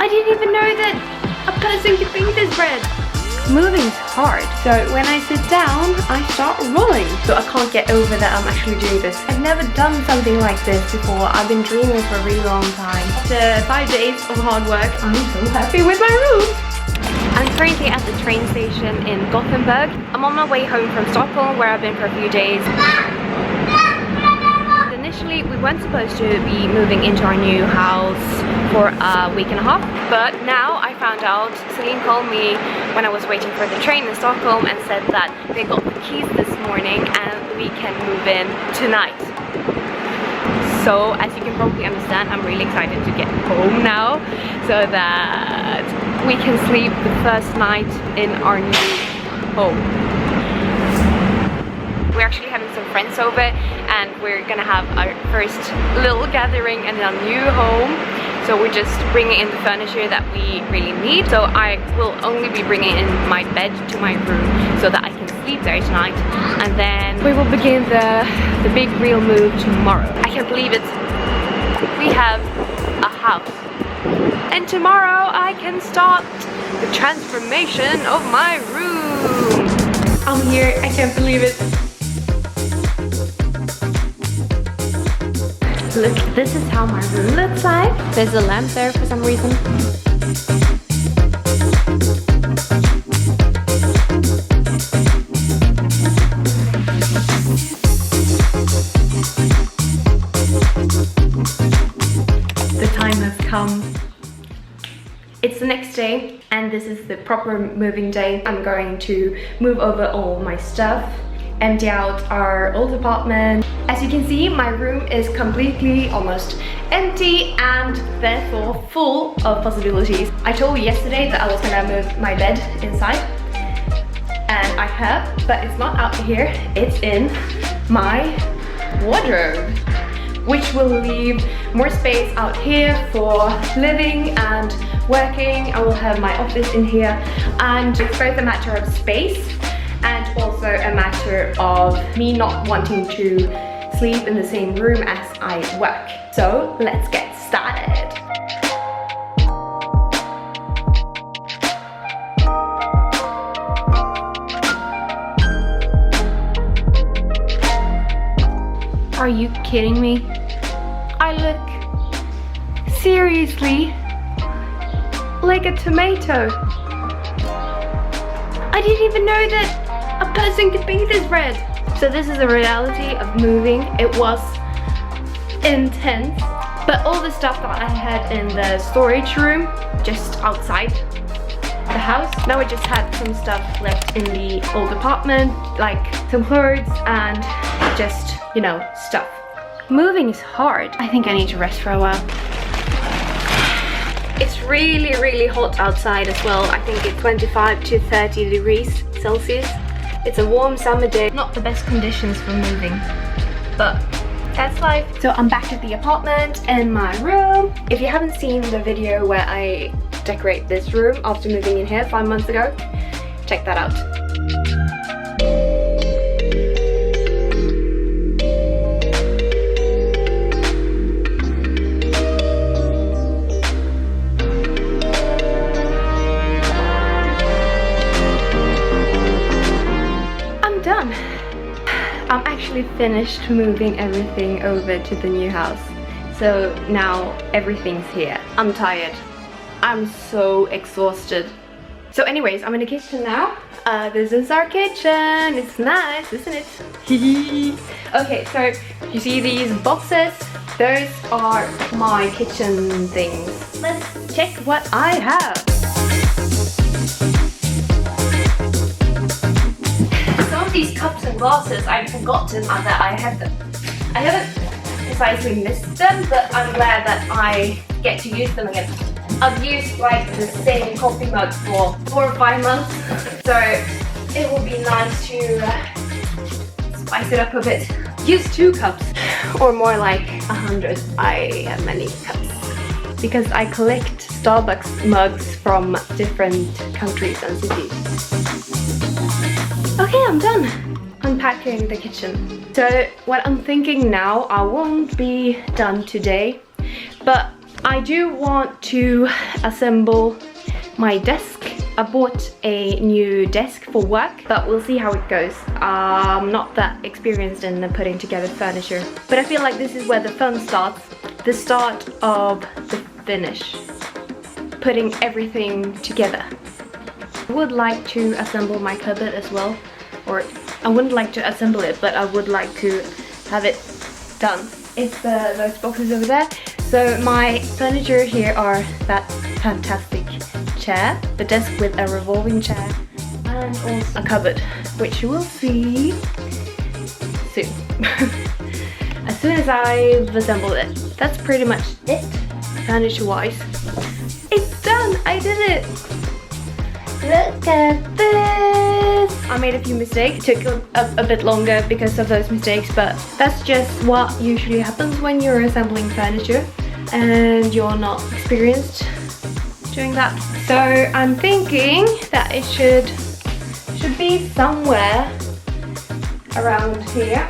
I didn't even know that a person could bake this bread. Moving's hard, so when I sit down, I start rolling. So I can't get over that I'm actually doing this. I've never done something like this before. I've been dreaming for a really long time. After 5 days of hard work, I'm so happy with my room. I'm currently at the train station in Gothenburg. I'm on my way home from Stockholm, where I've been for a few days. Initially, we weren't supposed to be moving into our new house for a week and a half, but now I found out, Celine called me when I was waiting for the train in Stockholm and said that they got the keys this morning and we can move in tonight. So as you can probably understand, I'm really excited to get home now so that we can sleep the first night in our new home. We're actually having some friends over and we're gonna have our first little gathering in our new home. So we're just bringing in the furniture that we really need. So I will only be bringing in my bed to my room so that I can sleep there tonight. And then we will begin the big real move tomorrow. I can't believe it. We have a house. And tomorrow I can start the transformation of my room. I'm here, I can't believe it. Look, this is how my room looks like. There's a lamp there for some reason. The time has come. It's the next day and this is the proper moving day. I'm going to move over all my stuff, empty out our old apartment. As you can see, my room is completely almost empty and therefore full of possibilities. I told you yesterday that I was gonna move my bed inside, and I have, but it's not out here, it's in my wardrobe, which will leave more space out here for living and working. I will have my office in here, and it's both a matter of space and also a matter of me not wanting to sleep in the same room as I work. So let's get started. Are you kidding me? I look seriously like a tomato. I didn't even know that a person could bake this bread. So this is the reality of moving. It was intense, but all the stuff that I had in the storage room just outside the house, now I just had some stuff left in the old apartment, like some clothes and just, you know, stuff. Moving is hard. I think I need to rest for a while. It's really hot outside as well. I think it's 25 to 30 degrees Celsius. It's a warm summer day. Not the best conditions for moving, but that's life. So I'm back at the apartment in my room. If you haven't seen the video where I decorate this room after moving in here 5 months ago, check that out. I'm actually finished moving everything over to the new house. So now everything's here. I'm tired. I'm so exhausted. So anyways, I'm in the kitchen now. This is our kitchen. It's nice, isn't it? Okay, so you see these boxes? Those are my kitchen things. Let's check what I have. These cups and glasses, I'd forgotten that I had them. I haven't precisely missed them, but I'm glad that I get to use them again. I've used like the same coffee mug for 4 or 5 months, so it will be nice to spice it up a bit. Use 2 cups, or more like 100. I have many cups because I collect Starbucks mugs from different countries and cities. Okay, I'm done unpacking the kitchen. So what I'm thinking now, I won't be done today, but I do want to assemble my desk. I bought a new desk for work, but we'll see how it goes. I'm not that experienced in putting together furniture, but I feel like this is where the fun starts. The start of the finish. Putting everything together. I would like to assemble my cupboard as well, or I wouldn't like to assemble it, but I would like to have it done. It's those boxes over there. So my furniture here are that fantastic chair, the desk with a revolving chair, and also a cupboard, which you will see soon. As soon as I've assembled it. That's pretty much it, furniture wise. It's done! I did it! Look at this! I made a few mistakes. It took a bit longer because of those mistakes, but that's just what usually happens when you're assembling furniture and you're not experienced doing that. So I'm thinking that it should be somewhere around here.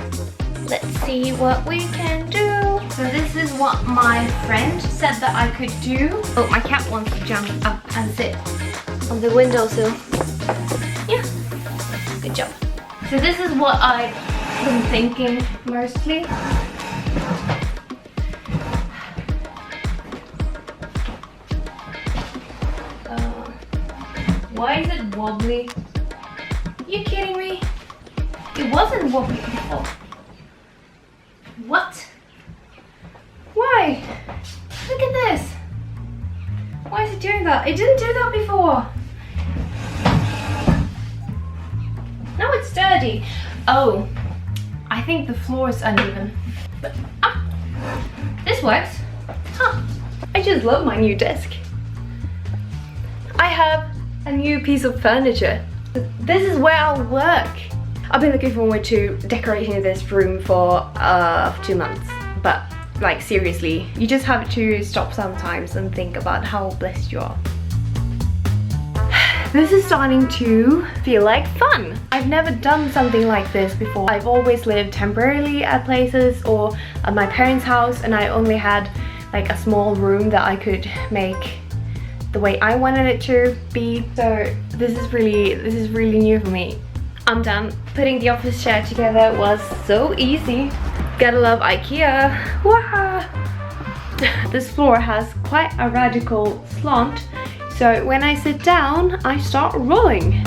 Let's see what we can do. So this is what my friend said that I could do. Oh, my cat wants to jump up and sit on the windowsill. Yeah, good job. So this is what I've been thinking mostly. Why is it wobbly? Are you kidding me? It wasn't wobbly before. What? Why? Look at this. Why is it doing that? It didn't do that before. Now it's dirty. Oh, I think the floor is uneven. But this works. Huh. I just love my new desk. I have a new piece of furniture. This is where I'll work. I've been looking forward to decorating this room for 2 months, but like seriously, you just have to stop sometimes and think about how blessed you are. This is starting to feel like fun. I've never done something like this before. I've always lived temporarily at places or at my parents' house, and I only had like a small room that I could make the way I wanted it to be. So this is really new for me. I'm done. Putting the office chair together was so easy. Gotta love IKEA. Wow! This floor has quite a radical slant, so when I sit down, I start rolling.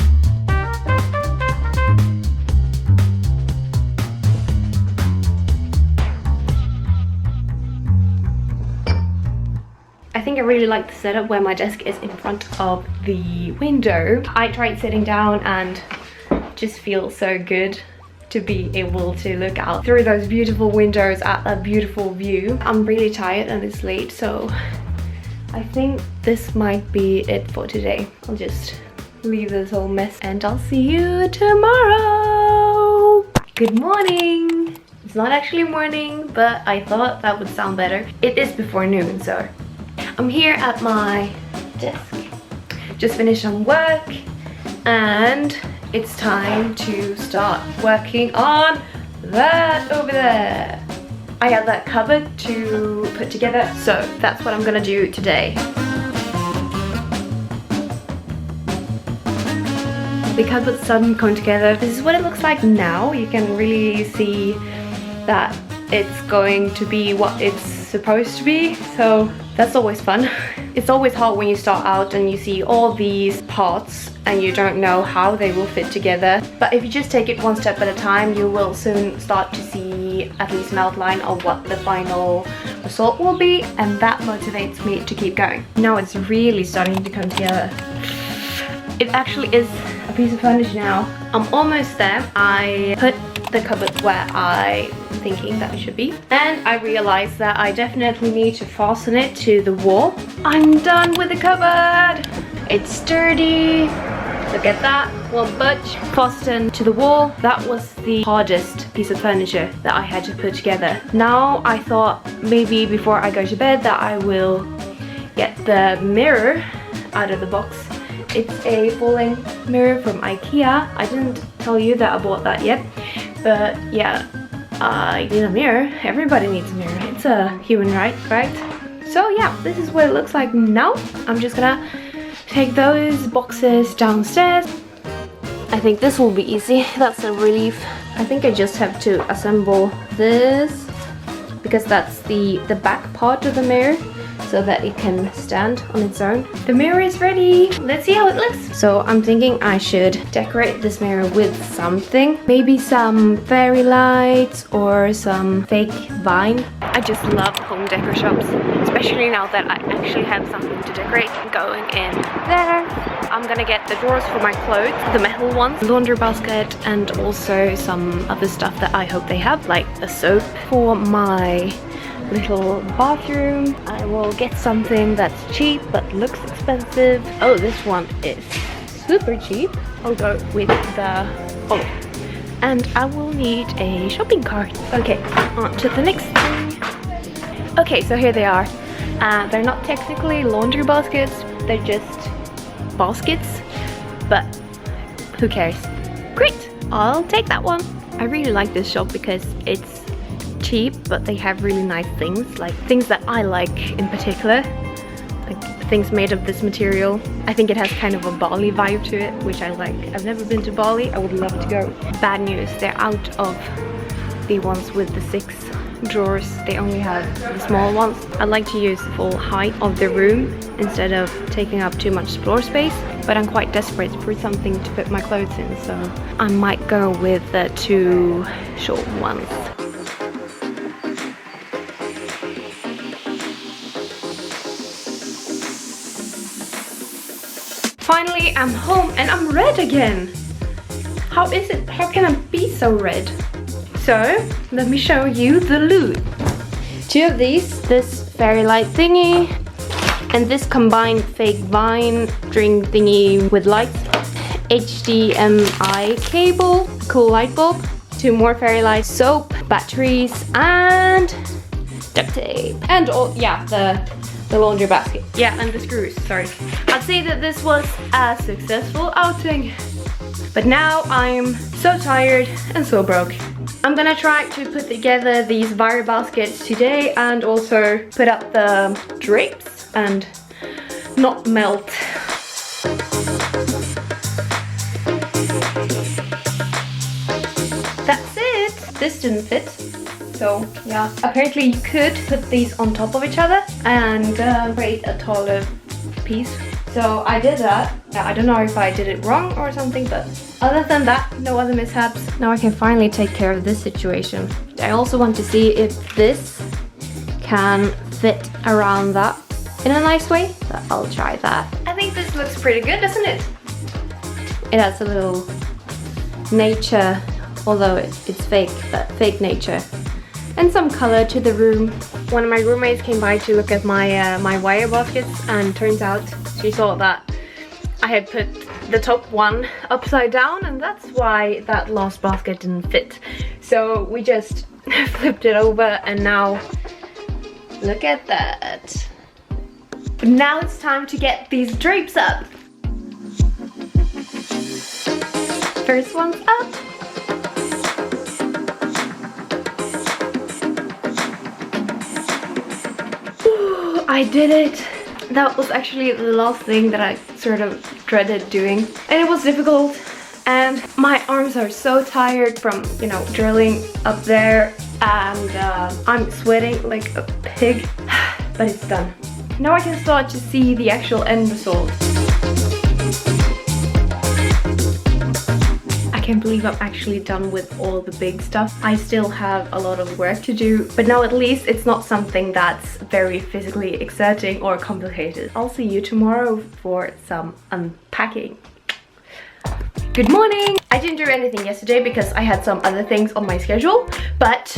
I think I really like the setup where my desk is in front of the window. I tried sitting down and just feels so good to be able to look out through those beautiful windows at a beautiful view. I'm really tired and it's late, so I think this might be it for today. I'll just leave this whole mess and I'll see you tomorrow. Good morning. It's not actually morning, but I thought that would sound better. It is before noon, so I'm here at my desk. Just finished some work and it's time to start working on that over there. I have that cupboard to put together, so that's what I'm gonna do today. The cupboard's starting to come together. This is what it looks like now. You can really see that it's going to be what it's supposed to be, so that's always fun. It's always hard when you start out and you see all these parts and you don't know how they will fit together. But if you just take it one step at a time, you will soon start to see at least an outline of what the final result will be, and that motivates me to keep going. Now it's really starting to come together. It actually is a piece of furniture now. I'm almost there. I put the cupboard where I'm thinking that it should be, and I realized that I definitely need to fasten it to the wall. I'm done with the cupboard. It's sturdy. Look at that, won't budge. Fastened to the wall. That was the hardest piece of furniture that I had to put together. Now I thought maybe before I go to bed that I will get the mirror out of the box. It's a falling mirror from IKEA. I didn't tell you that I bought that yet, but yeah, I need a mirror. Everybody needs a mirror. It's a human right? So yeah, this is what it looks like now. I'm just gonna take those boxes downstairs. I think this will be easy. That's a relief. I think I just have to assemble this because that's the back part of the mirror, so that it can stand on its own. The mirror is ready. Let's see how it looks. So I'm thinking I should decorate this mirror with something. Maybe some fairy lights or some fake vine. I just love home decor shops, especially now that I actually have something to decorate. Going in there. I'm gonna get the drawers for my clothes, the metal ones, laundry basket, and also some other stuff that I hope they have, like a soap. For my little bathroom, I will get something that's cheap but looks expensive. Oh, this one is super cheap. I'll go with the oh, and I will need a shopping cart. Okay, on to the next thing. Okay, so here they are. They're not technically laundry baskets, they're just baskets, but who cares? Great, I'll take that one. I really like this shop because it's cheap, but they have really nice things, like things that I like in particular, like things made of this material. I think it has kind of a Bali vibe to it, which I like. I've never been to Bali, I would love to go. Bad news, they're out of the ones with the 6 drawers. They only have the small ones. I like to use the full height of the room instead of taking up too much floor space, but I'm quite desperate for something to put my clothes in, so I might go with the 2 short ones. Finally, I'm home and I'm red again. How is it? How can I be so red? So, let me show you the loot. 2 of these, this fairy light thingy, and this combined fake vine string thingy with lights, HDMI cable, cool light bulb, 2 more fairy lights, soap, batteries, and duct tape. And all, yeah, the laundry basket. Yeah, and the screws, sorry. I'd say that this was a successful outing, but now I'm so tired and so broke. I'm gonna try to put together these wire baskets today and also put up the drapes and not melt. That's it! This didn't fit. So yeah, apparently you could put these on top of each other and create a taller piece. So I did that. I don't know if I did it wrong or something, but other than that, no other mishaps. Now I can finally take care of this situation. I also want to see if this can fit around that in a nice way, but I'll try that. I think this looks pretty good, doesn't it? It has a little nature, although it's fake, but fake nature. And some color to the room. One of my roommates came by to look at my my wire baskets, and turns out she saw that I had put the top one upside down, and that's why that last basket didn't fit. So we just flipped it over, and now look at that. But now it's time to get these drapes up. First one's up. I did it! That was actually the last thing that I sort of dreaded doing. And it was difficult. And my arms are so tired from, you know, drilling up there. And I'm sweating like a pig. But it's done. Now I can start to see the actual end result. I can't believe I'm actually done with all the big stuff. I still have a lot of work to do, but now at least it's not something that's very physically exerting or complicated. I'll see you tomorrow for some unpacking. Good morning! I didn't do anything yesterday because I had some other things on my schedule, but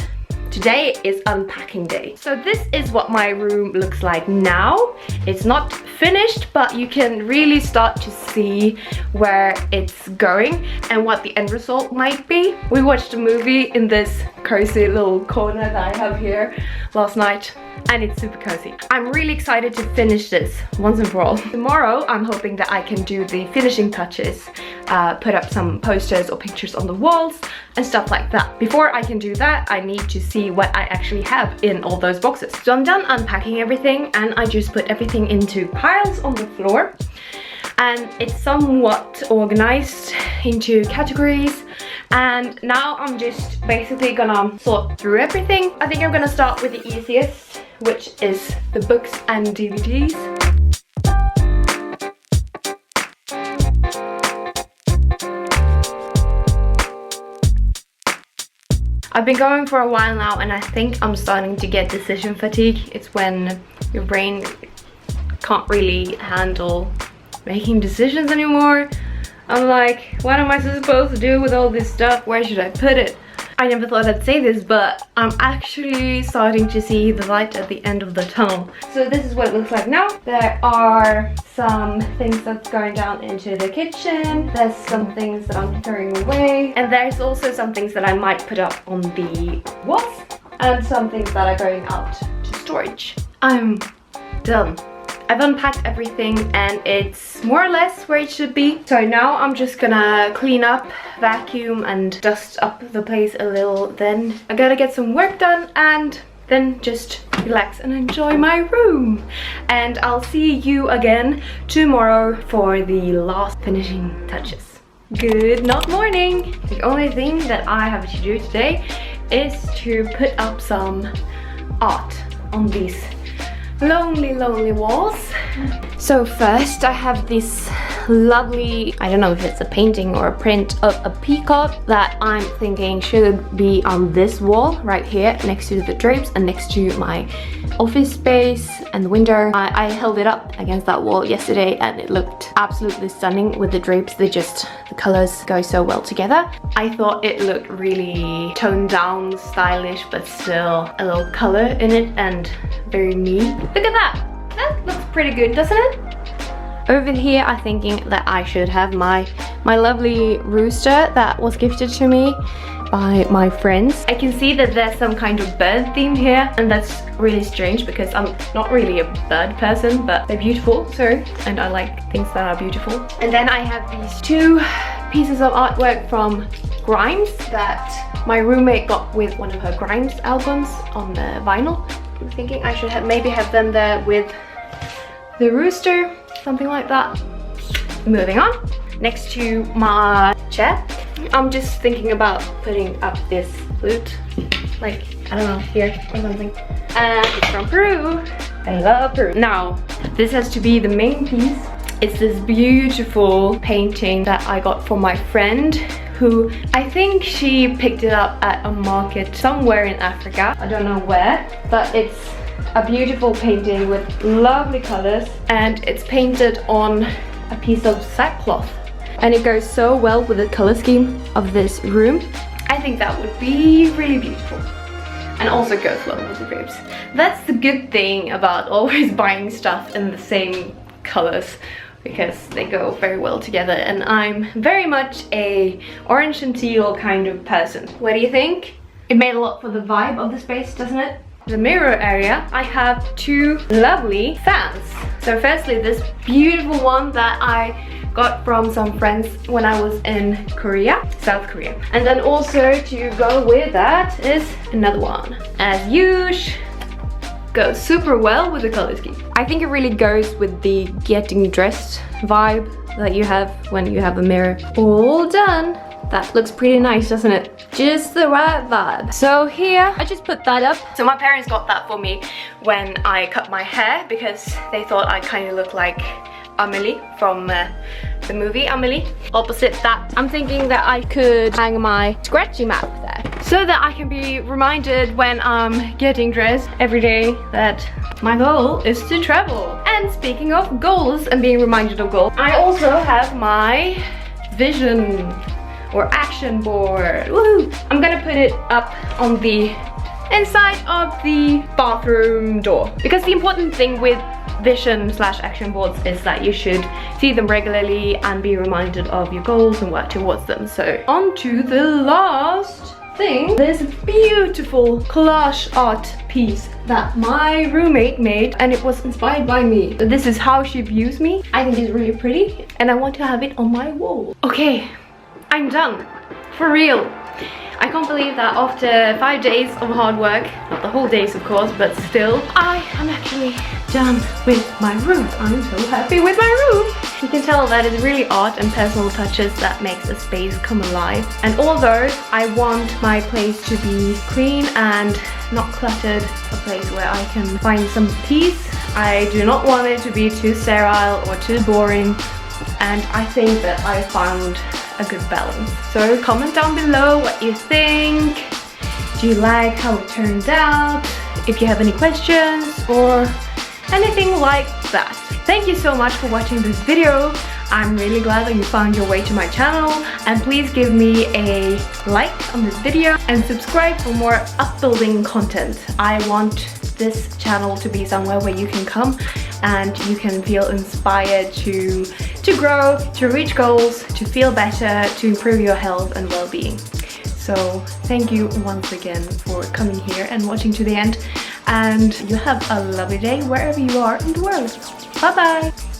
today is unpacking day. So this is what my room looks like now. It's not finished, but you can really start to see where it's going and what the end result might be. We watched a movie in this cozy little corner that I have here last night, and it's super cozy. I'm really excited to finish this once and for all. Tomorrow I'm hoping that I can do the finishing touches. put up some posters or pictures on the walls and stuff like that. Before I can do that, I need to see what I actually have in all those boxes. So I'm done unpacking everything, and I just put everything into piles on the floor. And it's somewhat organized into categories, and now I'm just basically gonna sort through everything. I think I'm gonna start with the easiest, which is the books and DVDs. I've been going for a while now, and I think I'm starting to get decision fatigue. It's when your brain can't really handle making decisions anymore. I'm like, what am I supposed to do with all this stuff? Where should I put it? I never thought I'd say this, but I'm actually starting to see the light at the end of the tunnel. So this is what it looks like now. There are some things that's going down into the kitchen. There's some things that I'm throwing away. And there's also some things that I might put up on the walls. And some things that are going out to storage. I'm done. I've unpacked everything, and it's more or less where it should be. So now I'm just gonna clean up, vacuum and dust up the place a little. Then I gotta get some work done and then just relax and enjoy my room. And I'll see you again tomorrow for the last finishing touches. Good not morning. The only thing that I have to do today is to put up some art on these lonely walls. So first I have this lovely, I don't know if it's a painting or a print of a peacock that I'm thinking should be on this wall right here next to the drapes and next to my office space and the window. I held it up against that wall yesterday, and it looked absolutely stunning with the drapes. The colors go so well together. I thought it looked really toned down, stylish, but still a little color in it and very me. Look at that! That looks pretty good, doesn't it? Over here I'm thinking that I should have my lovely rooster that was gifted to me by my friends. I can see that there's some kind of bird theme here, and that's really strange because I'm not really a bird person, but they're beautiful, so, and I like things that are beautiful. And then I have these two pieces of artwork from Grimes that my roommate got with one of her Grimes albums on the vinyl. I'm thinking I should maybe have them there with the rooster, something like that. Moving on, next to my chair, I'm just thinking about putting up this flute, like, I don't know, here or something. And it's from Peru. I love Peru. Now, this has to be the main piece. It's this beautiful painting that I got from my friend, who I think she picked it up at a market somewhere in Africa. I don't know where, but it's a beautiful painting with lovely colors, and it's painted on a piece of sackcloth, and it goes so well with the color scheme of this room. I think that would be really beautiful, and also goes well with the drapes. That's the good thing about always buying stuff in the same colors, because they go very well together, and I'm very much a orange and teal kind of person. What do you think? It made a lot for the vibe of the space, doesn't it? The mirror area, I have two lovely fans. So firstly, this beautiful one that I got from some friends when I was in Korea, South Korea. And then also to go with that is another one. As usual, goes super well with the color scheme. I think it really goes with the getting dressed vibe that you have when you have a mirror. All done. That looks pretty nice, doesn't it? Just the right vibe. So here, I just put that up. So my parents got that for me when I cut my hair, because they thought I kind of looked like Amelie from the movie Amelie. Opposite that, I'm thinking that I could hang my scratchy map there, so that I can be reminded when I'm getting dressed every day that my goal is to travel. And speaking of goals and being reminded of goals, I also have my vision or action board. Woohoo! I'm gonna put it up on the inside of the bathroom door, because the important thing with vision/action boards is that you should see them regularly and be reminded of your goals and work towards them. So on to the last thing. This beautiful collage art piece that my roommate made, and it was inspired by me. This is how she views me. I think it's really pretty and I want to have it on my wall. Okay, I'm done. For real. I can't believe that after 5 days of hard work, not the whole days of course, but still, I am actually done with my room. I'm so happy with my room. You can tell that it's really art and personal touches that makes a space come alive. And although I want my place to be clean and not cluttered, a place where I can find some peace, I do not want it to be too sterile or too boring. And I think that I found a good balance. So comment down below what you think. Do you like how it turned out? If you have any questions or anything like that. Thank you so much for watching this video. I'm really glad that you found your way to my channel, and please give me a like on this video and subscribe for more upbuilding content. I want this channel to be somewhere where you can come and you can feel inspired to grow, to reach goals, to feel better, to improve your health and well-being. So thank you once again for coming here and watching to the end, and you have a lovely day wherever you are in the world. Bye bye!